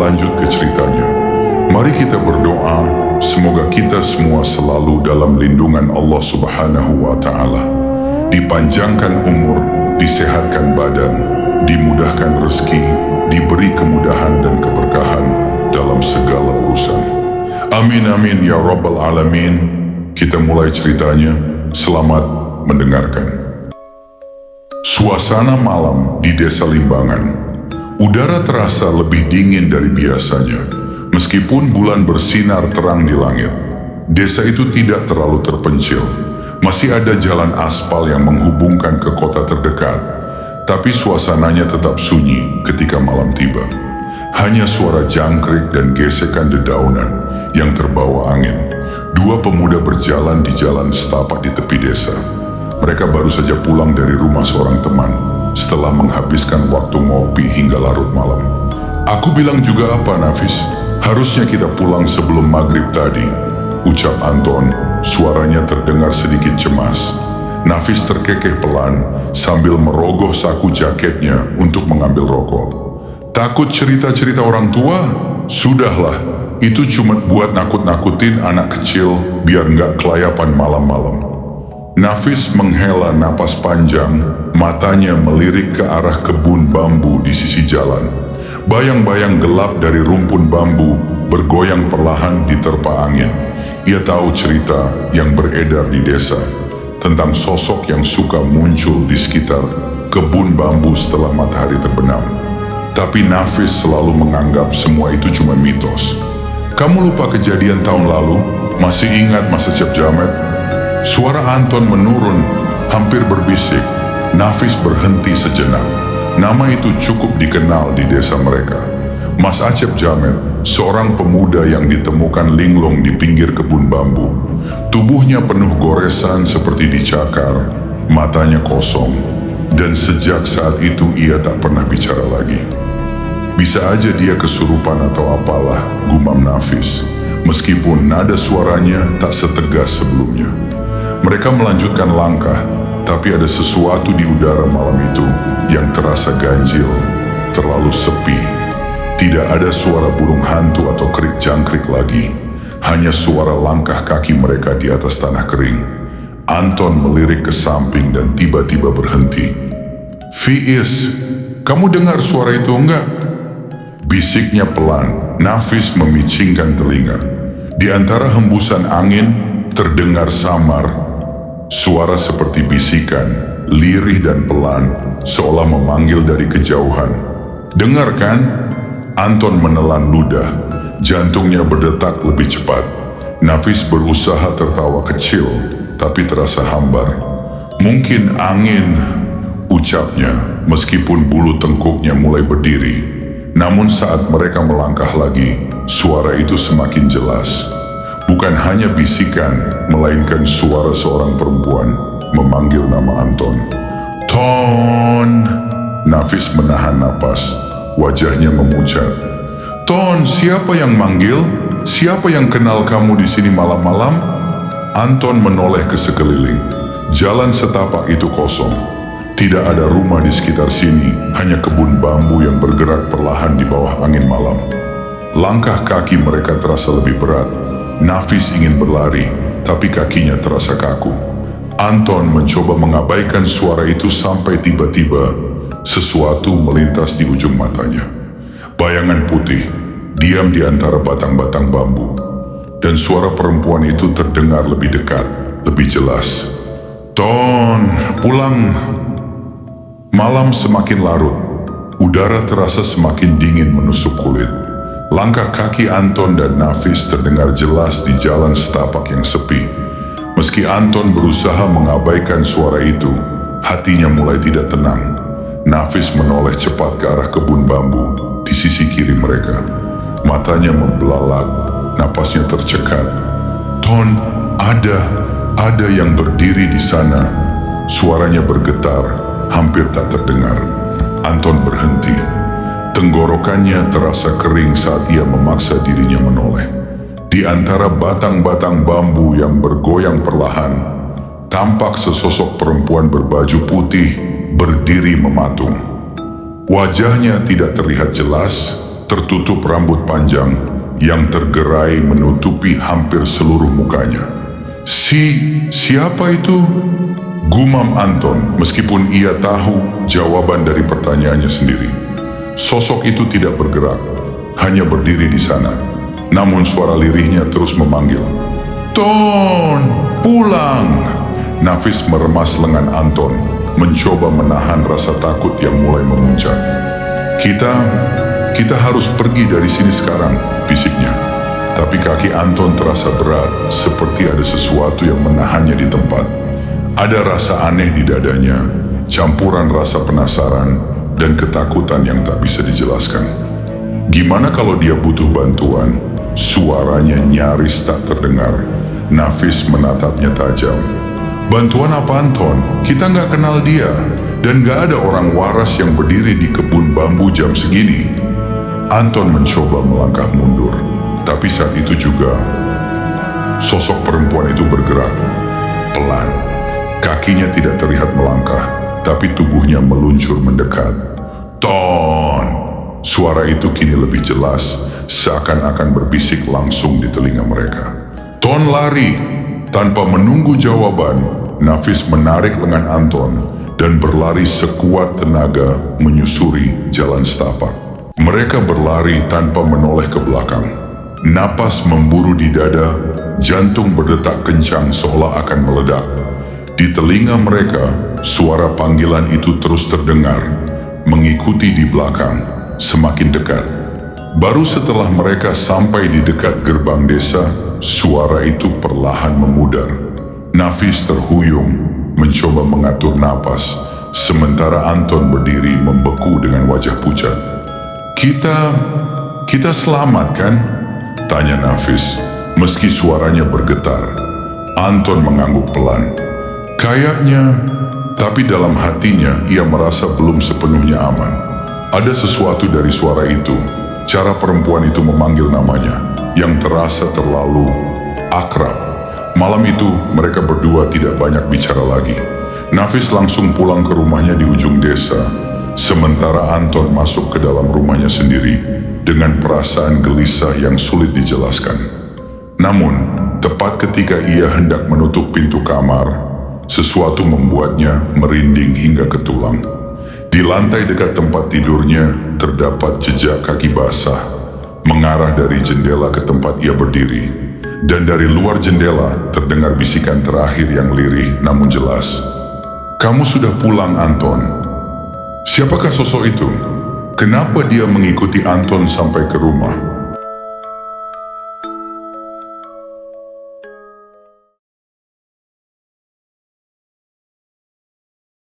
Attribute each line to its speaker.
Speaker 1: lanjut ke ceritanya. Mari kita berdoa, semoga kita semua selalu dalam lindungan Allah Subhanahu wa Ta'ala. Dipanjangkan umur, disehatkan badan, dimudahkan rezeki, diberi kemudahan dan keberkahan dalam segala urusan. Amin amin ya Rabbal Alamin. Kita mulai ceritanya. Selamat mendengarkan. Suasana malam di Desa Limbangan. Udara terasa lebih dingin dari biasanya, meskipun bulan bersinar terang di langit. Desa itu tidak terlalu terpencil, masih ada jalan aspal yang menghubungkan ke kota terdekat, tapi suasananya tetap sunyi ketika malam tiba. Hanya suara jangkrik dan gesekan dedaunan yang terbawa angin. Dua pemuda berjalan di jalan setapak di tepi desa. Mereka baru saja pulang dari rumah seorang teman setelah menghabiskan waktu ngopi hingga larut malam. Aku bilang juga apa, Nafis? Harusnya kita pulang sebelum maghrib tadi, ucap Anton, suaranya terdengar sedikit cemas. Nafis terkekeh pelan sambil merogoh saku jaketnya untuk mengambil rokok. Takut cerita-cerita orang tua? Sudahlah, itu cuma buat nakut-nakutin anak kecil biar nggak kelayapan malam-malam. Nafis menghela napas panjang, matanya melirik ke arah kebun bambu di sisi jalan. Bayang-bayang gelap dari rumpun bambu bergoyang perlahan diterpa angin. Ia tahu cerita yang beredar di desa tentang sosok yang suka muncul di sekitar kebun bambu setelah matahari terbenam. Tapi Nafis selalu menganggap semua itu cuma mitos. Kamu lupa kejadian tahun lalu? Masih ingat masa Cep Jamet? Suara Anton menurun, hampir berbisik. Nafis berhenti sejenak. Nama itu cukup dikenal di desa mereka. Mas Acep Jamet, seorang pemuda yang ditemukan linglung di pinggir kebun bambu. Tubuhnya penuh goresan seperti dicakar, matanya kosong, dan sejak saat itu ia tak pernah bicara lagi. Bisa aja dia kesurupan atau apalah, gumam Nafis, meskipun nada suaranya tak setegas sebelumnya. Mereka melanjutkan langkah, tapi ada sesuatu di udara malam itu yang terasa ganjil, terlalu sepi. Tidak ada suara burung hantu atau kerik jangkrik lagi, hanya suara langkah kaki mereka di atas tanah kering. Anton melirik ke samping dan tiba-tiba berhenti. Fiis, kamu dengar suara itu enggak? Bisiknya pelan. Nafis memicingkan telinga. Di antara hembusan angin terdengar samar suara seperti bisikan, lirih dan pelan, seolah memanggil dari kejauhan. Dengar kan? Anton menelan ludah, jantungnya berdetak lebih cepat. Nafis berusaha tertawa kecil, tapi terasa hambar. Mungkin angin, ucapnya, meskipun bulu tengkuknya mulai berdiri. Namun saat mereka melangkah lagi, suara itu semakin jelas. Bukan hanya bisikan, melainkan suara seorang perempuan memanggil nama Anton. Ton! Nafis menahan napas, wajahnya memucat. Ton, siapa yang manggil? Siapa yang kenal kamu di sini malam-malam? Anton menoleh ke sekeliling. Jalan setapak itu kosong. Tidak ada rumah di sekitar sini, hanya kebun bambu yang bergerak perlahan di bawah angin malam. Langkah kaki mereka terasa lebih berat. Nafis ingin berlari, tapi kakinya terasa kaku. Anton mencoba mengabaikan suara itu sampai tiba-tiba sesuatu melintas di ujung matanya. Bayangan putih diam di antara batang-batang bambu, dan suara perempuan itu terdengar lebih dekat, lebih jelas. Ton, pulang. Malam semakin larut, udara terasa semakin dingin menusuk kulit. Langkah kaki Anton dan Nafis terdengar jelas di jalan setapak yang sepi. Meski Anton berusaha mengabaikan suara itu, hatinya mulai tidak tenang. Nafis menoleh cepat ke arah kebun bambu di sisi kiri mereka. Matanya membelalak, napasnya tercekat. Ton, ada yang berdiri di sana. Suaranya bergetar, hampir tak terdengar. Anton berhenti. Tenggorokannya terasa kering saat ia memaksa dirinya menoleh. Di antara batang-batang bambu yang bergoyang perlahan, tampak sesosok perempuan berbaju putih berdiri mematung. Wajahnya tidak terlihat jelas, tertutup rambut panjang yang tergerai menutupi hampir seluruh mukanya. Siapa itu? Gumam Anton meskipun ia tahu jawaban dari pertanyaannya sendiri. Sosok itu tidak bergerak, hanya berdiri di sana. Namun suara lirihnya terus memanggil, "Ton, pulang!" Nafis meremas lengan Anton, mencoba menahan rasa takut yang mulai memuncak. Kita harus pergi dari sini sekarang, bisiknya. Tapi kaki Anton terasa berat, seperti ada sesuatu yang menahannya di tempat. Ada rasa aneh di dadanya, campuran rasa penasaran dan ketakutan yang tak bisa dijelaskan. Gimana kalau dia butuh bantuan? Suaranya nyaris tak terdengar. Nafis menatapnya tajam. "Bantuan apa, Anton? Kita nggak kenal dia. Dan nggak ada orang waras yang berdiri di kebun bambu jam segini." Anton mencoba melangkah mundur. Tapi saat itu juga, sosok perempuan itu bergerak. Pelan. Kakinya tidak terlihat melangkah, tapi tubuhnya meluncur mendekat. "Ton!" Suara itu kini lebih jelas, seakan-akan berbisik langsung di telinga mereka. Ton lari. Tanpa menunggu jawaban, Nafis menarik lengan Anton dan berlari sekuat tenaga menyusuri jalan setapak. Mereka berlari tanpa menoleh ke belakang. Napas memburu di dada, jantung berdetak kencang seolah akan meledak. Di telinga mereka, suara panggilan itu terus terdengar, mengikuti di belakang, semakin dekat. Baru setelah mereka sampai di dekat gerbang desa, suara itu perlahan memudar. Nafis terhuyung, mencoba mengatur napas, sementara Anton berdiri membeku dengan wajah pucat. Kita selamat kan?" tanya Nafis, meski suaranya bergetar. Anton mengangguk pelan. Kayaknya, tapi dalam hatinya ia merasa belum sepenuhnya aman. Ada sesuatu dari suara itu, cara perempuan itu memanggil namanya, yang terasa terlalu akrab. Malam itu mereka berdua tidak banyak bicara lagi. Nafis langsung pulang ke rumahnya di ujung desa, sementara Anton masuk ke dalam rumahnya sendiri dengan perasaan gelisah yang sulit dijelaskan. Namun, tepat ketika ia hendak menutup pintu kamar, sesuatu membuatnya merinding hingga ke tulang. Di lantai dekat tempat tidurnya terdapat jejak kaki basah mengarah dari jendela ke tempat ia berdiri, dan dari luar jendela terdengar bisikan terakhir yang lirih namun jelas. "Kamu sudah pulang, Anton." Siapakah sosok itu? Kenapa dia mengikuti Anton sampai ke rumah?